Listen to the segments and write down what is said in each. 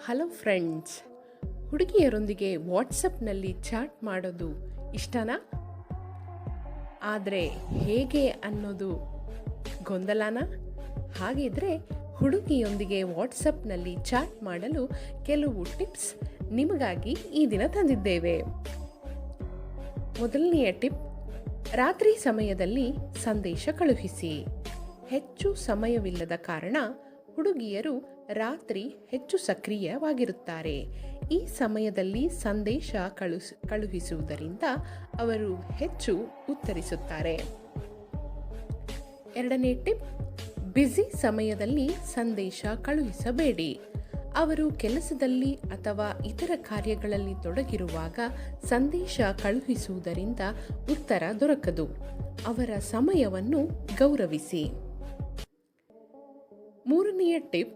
Hello friends, ಹುಡುಗಿಯರೊಂದಿಗೆ ವಾಟ್ಸಪ್ನಲ್ಲಿ chat ಮಾಡೋದು ಇಷ್ಟನಾ? ಆದರೆ ಹೇಗೆ ಅನ್ನೋದು ಗೊಂದಲನಾ? ಹಾಗಿದ್ರೆ ಹುಡುಗಿಯೊಂದಿಗೆ ವಾಟ್ಸಪ್ನಲ್ಲಿ ಚಾಟ್ ಮಾಡಲು ಕೆಲವು ಟಿಪ್ಸ್ ನಿಮಗಾಗಿ ಈ ದಿನ ತಂದಿದ್ದೇವೆ. ಮೊದಲನೆಯ ಟಿಪ್, ರಾತ್ರಿ ಸಮಯದಲ್ಲಿ ಸಂದೇಶ ಕಳುಹಿಸಿ. ಹೆಚ್ಚು ಸಮಯವಿಲ್ಲದ ಕಾರಣ ಹುಡುಗಿಯರು ರಾತ್ರಿ ಹೆಚ್ಚು ಸಕ್ರಿಯವಾಗಿರುತ್ತಾರೆ. ಈ ಸಮಯದಲ್ಲಿ ಸಂದೇಶ ಕಳುಹಿಸುವುದರಿಂದ ಅವರು ಹೆಚ್ಚು ಉತ್ತರಿಸುತ್ತಾರೆ. ಎರಡನೇ ಟಿಪ್, ಬ್ಯುಸಿ ಸಮಯದಲ್ಲಿ ಸಂದೇಶ ಕಳುಹಿಸಬೇಡಿ. ಅವರು ಕೆಲಸದಲ್ಲಿ ಅಥವಾ ಇತರ ಕಾರ್ಯಗಳಲ್ಲಿ ತೊಡಗಿರುವಾಗ ಸಂದೇಶ ಕಳುಹಿಸುವುದರಿಂದ ಉತ್ತರ ದೊರಕದು. ಅವರ ಸಮಯವನ್ನು ಗೌರವಿಸಿ. ಮೂರನೆಯ ಟಿಪ್,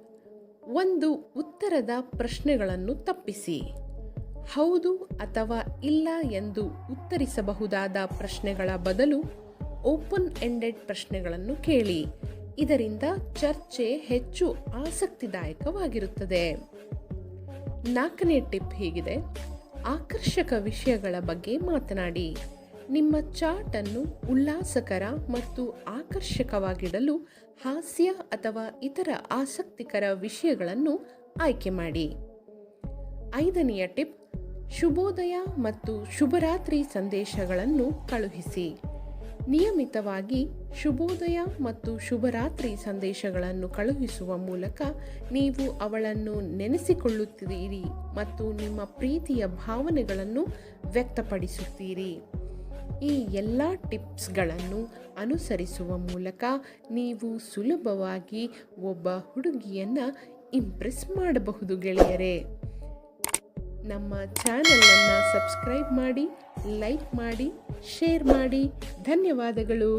ಒಂದು ಉತ್ತರದ ಪ್ರಶ್ನೆಗಳನ್ನು ತಪ್ಪಿಸಿ. ಹೌದು ಅಥವಾ ಇಲ್ಲ ಎಂದು ಉತ್ತರಿಸಬಹುದಾದ ಪ್ರಶ್ನೆಗಳ ಬದಲು ಓಪನ್ ಎಂಡೆಡ್ ಪ್ರಶ್ನೆಗಳನ್ನು ಕೇಳಿ. ಇದರಿಂದ ಚರ್ಚೆ ಹೆಚ್ಚು ಆಸಕ್ತಿದಾಯಕವಾಗಿರುತ್ತದೆ. ನಾಲ್ಕನೇ ಟಿಪ್ ಹೀಗಿದೆ, ಆಕರ್ಷಕ ವಿಷಯಗಳ ಬಗ್ಗೆ ಮಾತನಾಡಿ. ನಿಮ್ಮ ಚಾಟ್ ಅನ್ನು ಉಲ್ಲಾಸಕರ ಮತ್ತು ಆಕರ್ಷಕವಾಗಿಡಲು ಹಾಸ್ಯ ಅಥವಾ ಇತರ ಆಸಕ್ತಿಕರ ವಿಷಯಗಳನ್ನು ಆಯ್ಕೆ ಮಾಡಿ. ಐದನೆಯ ಟಿಪ್, ಶುಭೋದಯ ಮತ್ತು ಶುಭರಾತ್ರಿ ಸಂದೇಶಗಳನ್ನು ಕಳುಹಿಸಿ. ನಿಯಮಿತವಾಗಿ ಶುಭೋದಯ ಮತ್ತು ಶುಭರಾತ್ರಿ ಸಂದೇಶಗಳನ್ನು ಕಳುಹಿಸುವ ಮೂಲಕ ನೀವು ಅವಳನ್ನು ನೆನೆಸಿಕೊಳ್ಳುತ್ತೀರಿ ಮತ್ತು ನಿಮ್ಮ ಪ್ರೀತಿಯ ಭಾವನೆಗಳನ್ನು ವ್ಯಕ್ತಪಡಿಸುತ್ತೀರಿ. ಈ ಎಲ್ಲ ಟಿಪ್ಸ್ಗಳನ್ನು ಅನುಸರಿಸುವ ಮೂಲಕ ನೀವು ಸುಲಭವಾಗಿ ಒಬ್ಬ ಹುಡುಗಿಯನ್ನು ಇಂಪ್ರೆಸ್ ಮಾಡಬಹುದು ಗೆಳೆಯರೇ. ನಮ್ಮ ಚಾನಲನ್ನು ಸಬ್ಸ್ಕ್ರೈಬ್ ಮಾಡಿ, ಲೈಕ್ ಮಾಡಿ, ಶೇರ್ ಮಾಡಿ. ಧನ್ಯವಾದಗಳು.